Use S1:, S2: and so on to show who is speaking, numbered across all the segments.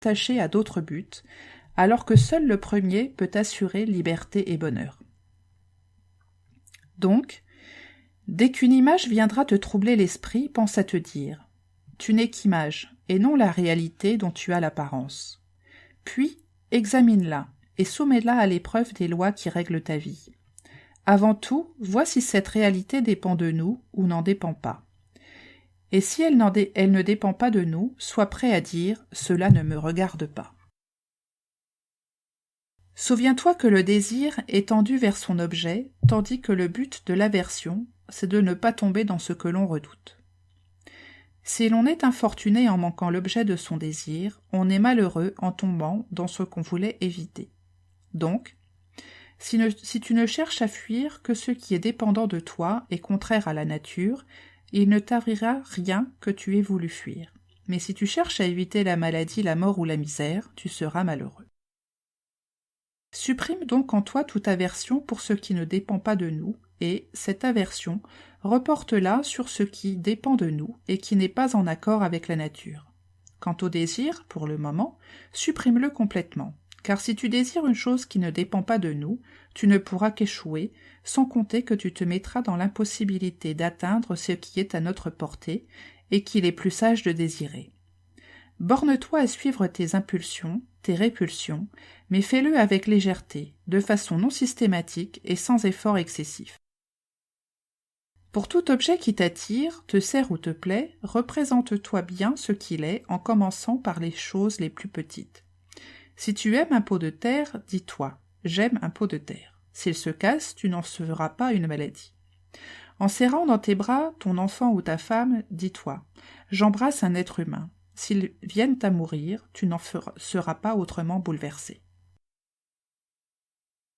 S1: attaché à d'autres buts, alors que seul le premier peut assurer liberté et bonheur. Donc, dès qu'une image viendra te troubler l'esprit, pense à te dire « Tu n'es qu'image, et non la réalité dont tu as l'apparence. » Puis, examine-la et soumets-la à l'épreuve des lois qui règlent ta vie. Avant tout, vois si cette réalité dépend de nous ou n'en dépend pas. Et si elle ne dépend pas de nous, sois prêt à dire « Cela ne me regarde pas ». Souviens-toi que le désir est tendu vers son objet, tandis que le but de l'aversion, c'est de ne pas tomber dans ce que l'on redoute. Si l'on est infortuné en manquant l'objet de son désir, on est malheureux en tombant dans ce qu'on voulait éviter. Donc, si tu ne cherches à fuir que ce qui est dépendant de toi et contraire à la nature, il ne t'arrivera rien que tu aies voulu fuir. Mais si tu cherches à éviter la maladie, la mort ou la misère, tu seras malheureux. Supprime donc en toi toute aversion pour ce qui ne dépend pas de nous, et cette aversion, reporte-la sur ce qui dépend de nous et qui n'est pas en accord avec la nature. Quant au désir, pour le moment, supprime-le complètement, car si tu désires une chose qui ne dépend pas de nous, tu ne pourras qu'échouer, sans compter que tu te mettras dans l'impossibilité d'atteindre ce qui est à notre portée et qu'il est plus sage de désirer. Borne-toi à suivre tes impulsions, tes répulsions, mais fais-le avec légèreté, de façon non systématique et sans effort excessif. Pour tout objet qui t'attire, te sert ou te plaît, représente-toi bien ce qu'il est en commençant par les choses les plus petites. Si tu aimes un pot de terre, dis-toi « j'aime un pot de terre ». S'il se casse, tu n'en feras pas une maladie. En serrant dans tes bras ton enfant ou ta femme, dis-toi « j'embrasse un être humain ». S'ils viennent à mourir, tu n'en seras pas autrement bouleversé.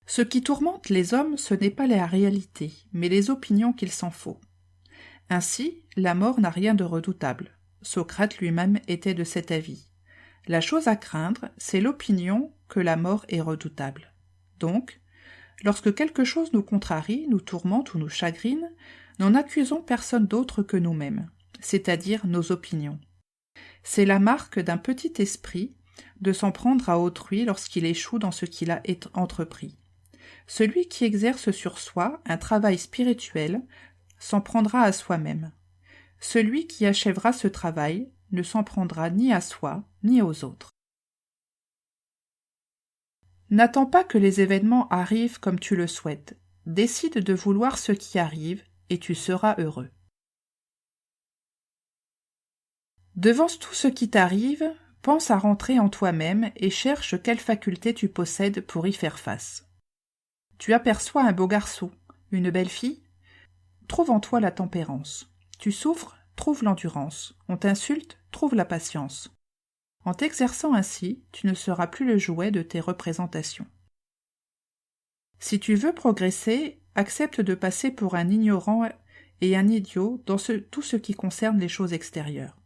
S1: Ce qui tourmente les hommes, ce n'est pas la réalité, mais les opinions qu'il s'en faut. Ainsi, la mort n'a rien de redoutable. Socrate lui-même était de cet avis. La chose à craindre, c'est l'opinion que la mort est redoutable. Donc, lorsque quelque chose nous contrarie, nous tourmente ou nous chagrine, nous n'accusons personne d'autre que nous-mêmes, c'est-à-dire nos opinions. C'est la marque d'un petit esprit de s'en prendre à autrui lorsqu'il échoue dans ce qu'il a entrepris. Celui qui exerce sur soi un travail spirituel s'en prendra à soi-même. Celui qui achèvera ce travail ne s'en prendra ni à soi ni aux autres. N'attends pas que les événements arrivent comme tu le souhaites. Décide de vouloir ce qui arrive et tu seras heureux. Devant tout ce qui t'arrive, pense à rentrer en toi-même et cherche quelle faculté tu possèdes pour y faire face. Tu aperçois un beau garçon, une belle fille, trouve en toi la tempérance. Tu souffres, trouve l'endurance. On t'insulte, trouve la patience. En t'exerçant ainsi, tu ne seras plus le jouet de tes représentations. Si tu veux progresser, accepte de passer pour un ignorant et un idiot dans tout ce qui concerne les choses extérieures.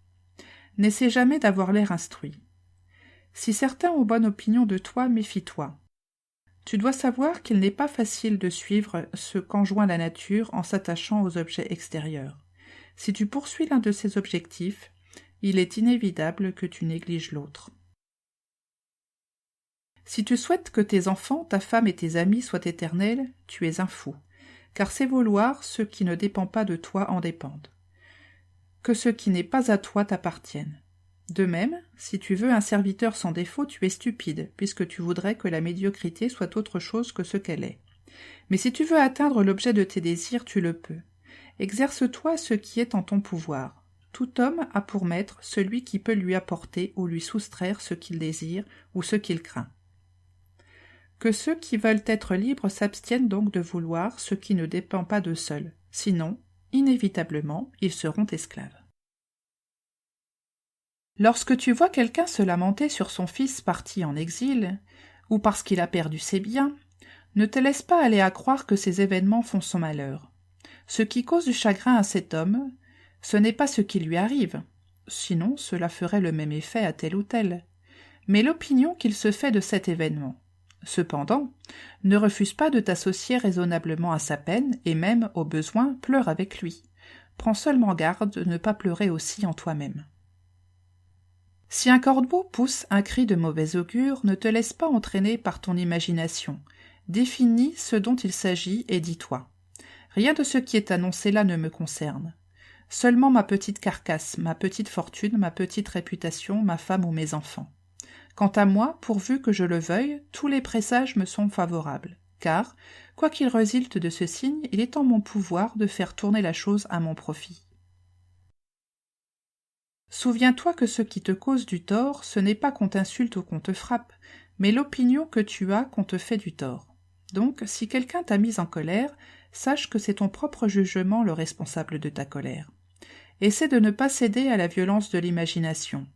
S1: N'essaie jamais d'avoir l'air instruit. Si certains ont bonne opinion de toi, méfie-toi. Tu dois savoir qu'il n'est pas facile de suivre ce qu'enjoint la nature en s'attachant aux objets extérieurs. Si tu poursuis l'un de ces objectifs, il est inévitable que tu négliges l'autre. Si tu souhaites que tes enfants, ta femme et tes amis soient éternels, tu es un fou, car c'est vouloir ce qui ne dépend pas de toi en dépende. Que ce qui n'est pas à toi t'appartienne. De même, si tu veux un serviteur sans défaut, tu es stupide, puisque tu voudrais que la médiocrité soit autre chose que ce qu'elle est. Mais si tu veux atteindre l'objet de tes désirs, tu le peux. Exerce-toi ce qui est en ton pouvoir. Tout homme a pour maître celui qui peut lui apporter ou lui soustraire ce qu'il désire ou ce qu'il craint. Que ceux qui veulent être libres s'abstiennent donc de vouloir ce qui ne dépend pas d'eux seuls, sinon, inévitablement, ils seront esclaves. Lorsque tu vois quelqu'un se lamenter sur son fils parti en exil, ou parce qu'il a perdu ses biens, ne te laisse pas aller à croire que ces événements font son malheur. Ce qui cause du chagrin à cet homme, ce n'est pas ce qui lui arrive, sinon cela ferait le même effet à tel ou tel, mais l'opinion qu'il se fait de cet événement. Cependant, ne refuse pas de t'associer raisonnablement à sa peine et même, au besoin, pleure avec lui. Prends seulement garde de ne pas pleurer aussi en toi-même. Si un corbeau pousse un cri de mauvais augure, ne te laisse pas entraîner par ton imagination. Définis ce dont il s'agit et dis-toi. Rien de ce qui est annoncé là ne me concerne. Seulement ma petite carcasse, ma petite fortune, ma petite réputation, ma femme ou mes enfants. Quant à moi, pourvu que je le veuille, tous les présages me sont favorables, car, quoi qu'il résulte de ce signe, il est en mon pouvoir de faire tourner la chose à mon profit. Souviens-toi que ce qui te cause du tort, ce n'est pas qu'on t'insulte ou qu'on te frappe, mais l'opinion que tu as qu'on te fait du tort. Donc, si quelqu'un t'a mise en colère, sache que c'est ton propre jugement le responsable de ta colère. Essaie de ne pas céder à la violence de l'imagination,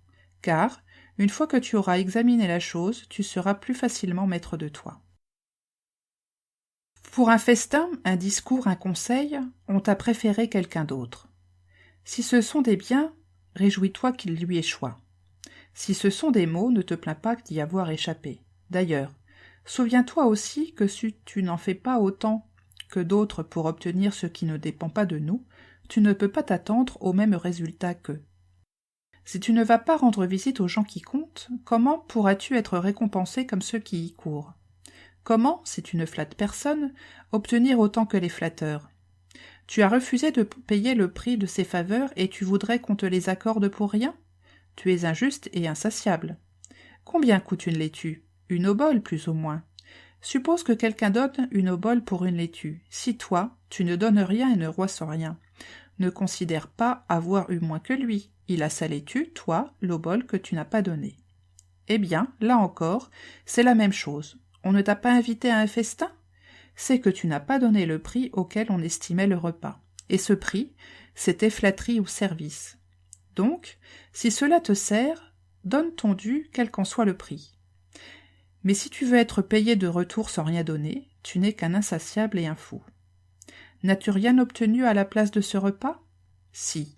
S1: car, une fois que tu auras examiné la chose, tu seras plus facilement maître de toi. Pour un festin, un discours, un conseil, on t'a préféré quelqu'un d'autre. Si ce sont des biens, réjouis-toi qu'il lui échoie. Si ce sont des maux, ne te plains pas d'y avoir échappé. D'ailleurs, souviens-toi aussi que si tu n'en fais pas autant que d'autres pour obtenir ce qui ne dépend pas de nous, tu ne peux pas t'attendre au même résultat qu'eux. Si tu ne vas pas rendre visite aux gens qui comptent, comment pourras-tu être récompensé comme ceux qui y courent? Comment, si tu ne flattes personne, obtenir autant que les flatteurs? Tu as refusé de payer le prix de ces faveurs et tu voudrais qu'on te les accorde pour rien? Tu es injuste et insatiable. Combien coûte une laitue? Une obole, plus ou moins. Suppose que quelqu'un donne une obole pour une laitue. Si toi, tu ne donnes rien et ne reçois rien, ne considère pas avoir eu moins que lui. Il a sa laitue, toi, l'obole que tu n'as pas donnée. Eh bien, là encore, c'est la même chose. On ne t'a pas invité à un festin? C'est que tu n'as pas donné le prix auquel on estimait le repas. Et ce prix, c'était flatterie ou service. Donc, si cela te sert, donne ton dû, quel qu'en soit le prix. Mais si tu veux être payé de retour sans rien donner, tu n'es qu'un insatiable et un fou. N'as-tu rien obtenu à la place de ce repas? Si.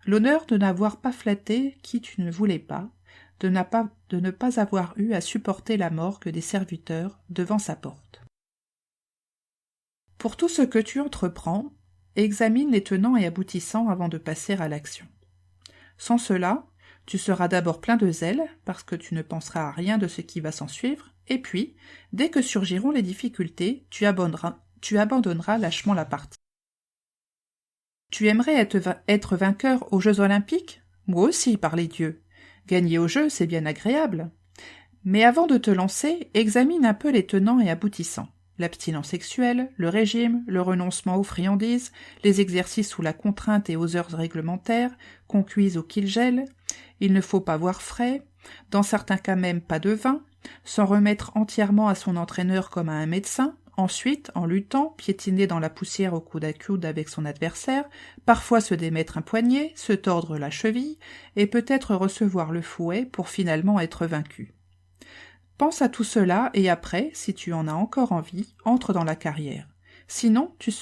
S1: L'honneur de n'avoir pas flatté qui tu ne voulais pas, de ne pas avoir eu à supporter la morgue des serviteurs devant sa porte. Pour tout ce que tu entreprends, examine les tenants et aboutissants avant de passer à l'action. Sans cela, tu seras d'abord plein de zèle, parce que tu ne penseras à rien de ce qui va s'ensuivre, et puis, dès que surgiront les difficultés, tu abandonneras lâchement la partie. Tu aimerais être vainqueur aux Jeux Olympiques? Moi aussi, par les dieux. Gagner aux Jeux, c'est bien agréable. Mais avant de te lancer, examine un peu les tenants et aboutissants. L'abstinence sexuelle, le régime, le renoncement aux friandises, les exercices sous la contrainte et aux heures réglementaires, qu'on cuise ou qu'il gèle. Il ne faut pas boire frais, dans certains cas même pas de vin, s'en remettre entièrement à son entraîneur comme à un médecin, ensuite, en luttant, piétiner dans la poussière au coude à coude avec son adversaire, parfois se démettre un poignet, se tordre la cheville, et peut-être recevoir le fouet pour finalement être vaincu. Pense à tout cela et après, si tu en as encore envie, entre dans la carrière. Sinon, tu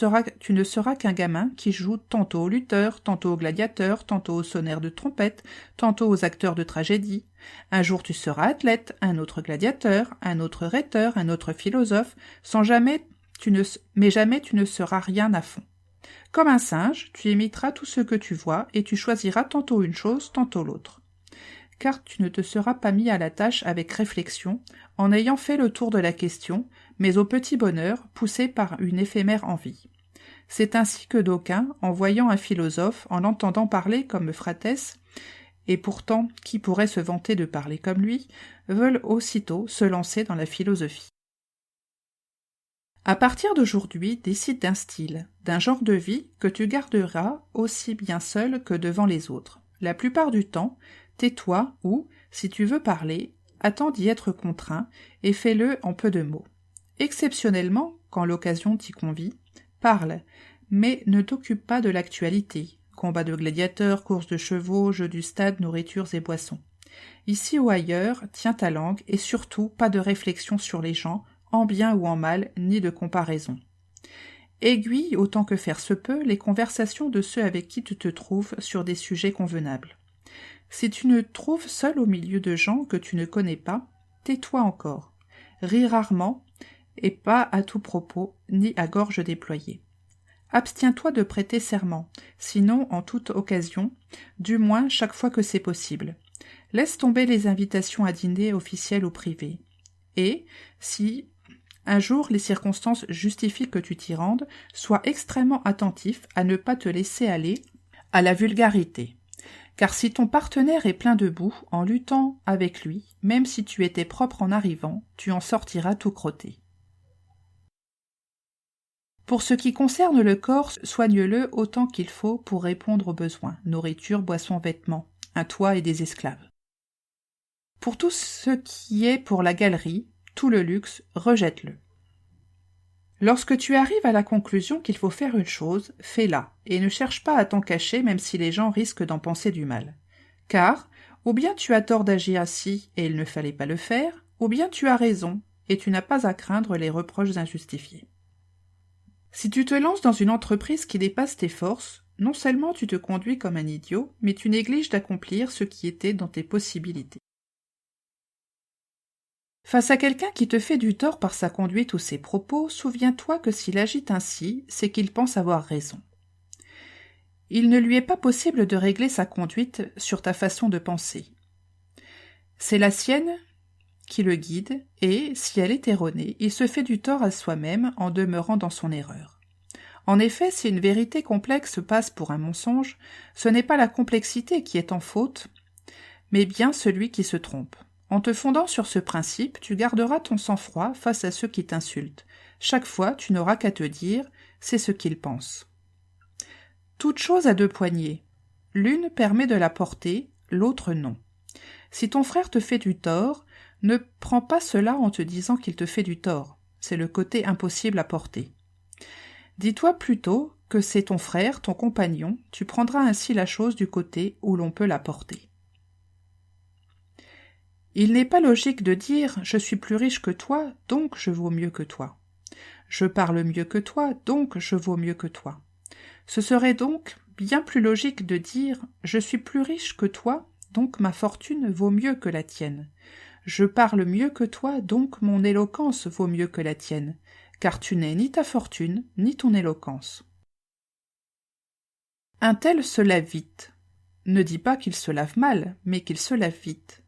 S1: ne seras qu'un gamin qui joue tantôt au lutteur, tantôt au gladiateur, tantôt au sonneur de trompette, tantôt aux acteurs de tragédie. Un jour tu seras athlète, un autre gladiateur, un autre rhéteur, un autre philosophe, mais jamais tu ne seras rien à fond. Comme un singe, tu imiteras tout ce que tu vois et tu choisiras tantôt une chose, tantôt l'autre. Car tu ne te seras pas mis à la tâche avec réflexion, en ayant fait le tour de la question, mais au petit bonheur, poussé par une éphémère envie. C'est ainsi que d'aucuns, en voyant un philosophe, en l'entendant parler comme Phraates, et pourtant qui pourrait se vanter de parler comme lui, veulent aussitôt se lancer dans la philosophie. À partir d'aujourd'hui, décide d'un style, d'un genre de vie que tu garderas aussi bien seul que devant les autres. La plupart du temps, tais-toi ou, si tu veux parler, attends d'y être contraint et fais-le en peu de mots. Exceptionnellement, quand l'occasion t'y convie, parle, mais ne t'occupe pas de l'actualité. Combats de gladiateurs, courses de chevaux, jeux du stade, nourritures et boissons. Ici ou ailleurs, tiens ta langue et surtout pas de réflexion sur les gens, en bien ou en mal, ni de comparaison. Aiguille, autant que faire se peut, les conversations de ceux avec qui tu te trouves sur des sujets convenables. Si tu ne trouves seul au milieu de gens que tu ne connais pas, tais-toi encore. Ris rarement, et pas à tout propos, ni à gorge déployée. Abstiens-toi de prêter serment, sinon en toute occasion, du moins chaque fois que c'est possible. Laisse tomber les invitations à dîner officielles ou privées. Et, si un jour les circonstances justifient que tu t'y rendes, sois extrêmement attentif à ne pas te laisser aller à la vulgarité. Car si ton partenaire est plein de boue, en luttant avec lui, même si tu étais propre en arrivant, tu en sortiras tout crotté. Pour ce qui concerne le corps, soigne-le autant qu'il faut pour répondre aux besoins, nourriture, boissons, vêtements, un toit et des esclaves. Pour tout ce qui est pour la galerie, tout le luxe, rejette-le. Lorsque tu arrives à la conclusion qu'il faut faire une chose, fais-la, et ne cherche pas à t'en cacher même si les gens risquent d'en penser du mal. Car, ou bien tu as tort d'agir ainsi et il ne fallait pas le faire, ou bien tu as raison et tu n'as pas à craindre les reproches injustifiés. Si tu te lances dans une entreprise qui dépasse tes forces, non seulement tu te conduis comme un idiot, mais tu négliges d'accomplir ce qui était dans tes possibilités. Face à quelqu'un qui te fait du tort par sa conduite ou ses propos, souviens-toi que s'il agit ainsi, c'est qu'il pense avoir raison. Il ne lui est pas possible de régler sa conduite sur ta façon de penser. C'est la sienne qui le guide, et, si elle est erronée, il se fait du tort à soi-même en demeurant dans son erreur. En effet, si une vérité complexe passe pour un mensonge, ce n'est pas la complexité qui est en faute, mais bien celui qui se trompe. En te fondant sur ce principe, tu garderas ton sang-froid face à ceux qui t'insultent. Chaque fois, tu n'auras qu'à te dire « c'est ce qu'ils pensent ». Toute chose a deux poignées. L'une permet de la porter, l'autre non. Si ton frère te fait du tort, ne prends pas cela en te disant qu'il te fait du tort. C'est le côté impossible à porter. Dis-toi plutôt que c'est ton frère, ton compagnon, tu prendras ainsi la chose du côté où l'on peut la porter. Il n'est pas logique de dire « je suis plus riche que toi, donc je vaux mieux que toi ». Je parle mieux que toi, donc je vaux mieux que toi. Ce serait donc bien plus logique de dire « je suis plus riche que toi, donc ma fortune vaut mieux que la tienne. Je parle mieux que toi, donc mon éloquence vaut mieux que la tienne, car tu n'es ni ta fortune, ni ton éloquence. » Un tel se lave vite. Ne dis pas qu'il se lave mal, mais qu'il se lave vite.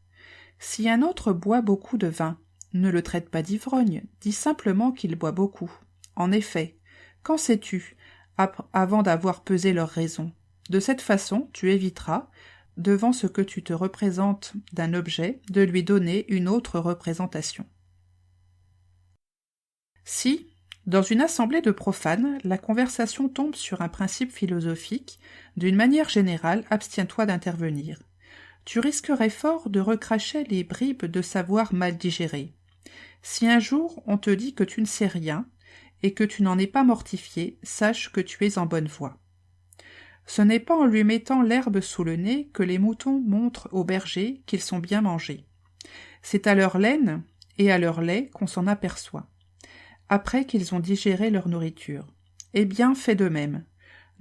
S1: Si un autre boit beaucoup de vin, ne le traite pas d'ivrogne, dis simplement qu'il boit beaucoup. En effet, qu'en sais-tu, avant d'avoir pesé leurs raisons? De cette façon, tu éviteras, devant ce que tu te représentes d'un objet, de lui donner une autre représentation. Si, dans une assemblée de profanes, la conversation tombe sur un principe philosophique, d'une manière générale, abstiens-toi d'intervenir. Tu risquerais fort de recracher les bribes de savoir mal digérées. Si un jour on te dit que tu ne sais rien et que tu n'en es pas mortifié, sache que tu es en bonne voie. Ce n'est pas en lui mettant l'herbe sous le nez que les moutons montrent aux bergers qu'ils sont bien mangés. C'est à leur laine et à leur lait qu'on s'en aperçoit, après qu'ils ont digéré leur nourriture. Eh bien, fais de même.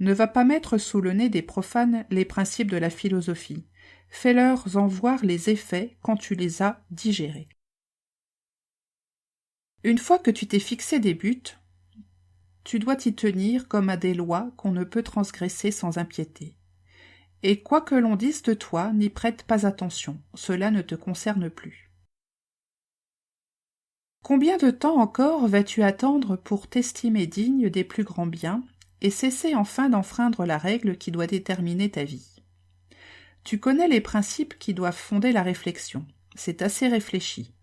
S1: Ne va pas mettre sous le nez des profanes les principes de la philosophie. Fais-leur en voir les effets quand tu les as digérés. Une fois que tu t'es fixé des buts, tu dois t'y tenir comme à des lois qu'on ne peut transgresser sans impiété. Et quoi que l'on dise de toi, n'y prête pas attention, cela ne te concerne plus. Combien de temps encore vas-tu attendre pour t'estimer digne des plus grands biens et cesser enfin d'enfreindre la règle qui doit déterminer ta vie? Tu connais les principes qui doivent fonder la réflexion. C'est assez réfléchi.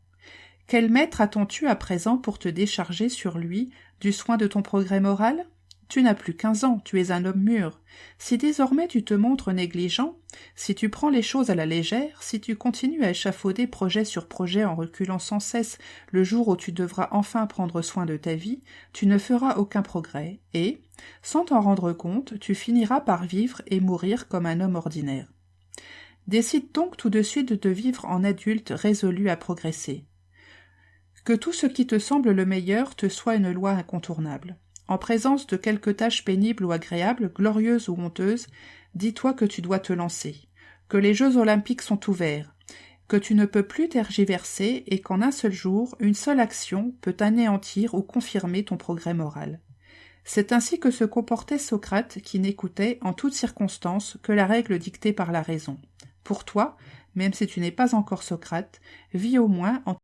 S1: Quel maître attends-tu à présent pour te décharger sur lui du soin de ton progrès moral? Tu n'as plus 15 ans, tu es un homme mûr. Si désormais tu te montres négligent, si tu prends les choses à la légère, si tu continues à échafauder projet sur projet en reculant sans cesse le jour où tu devras enfin prendre soin de ta vie, tu ne feras aucun progrès et, sans t'en rendre compte, tu finiras par vivre et mourir comme un homme ordinaire. Décide donc tout de suite de vivre en adulte résolu à progresser. Que tout ce qui te semble le meilleur te soit une loi incontournable. En présence de quelque tâche pénible ou agréable, glorieuse ou honteuse, dis-toi que tu dois te lancer, que les Jeux olympiques sont ouverts, que tu ne peux plus tergiverser et qu'en un seul jour, une seule action peut anéantir ou confirmer ton progrès moral. C'est ainsi que se comportait Socrate qui n'écoutait en toutes circonstances que la règle dictée par la raison. Pour toi, même si tu n'es pas encore Socrate, vis au moins en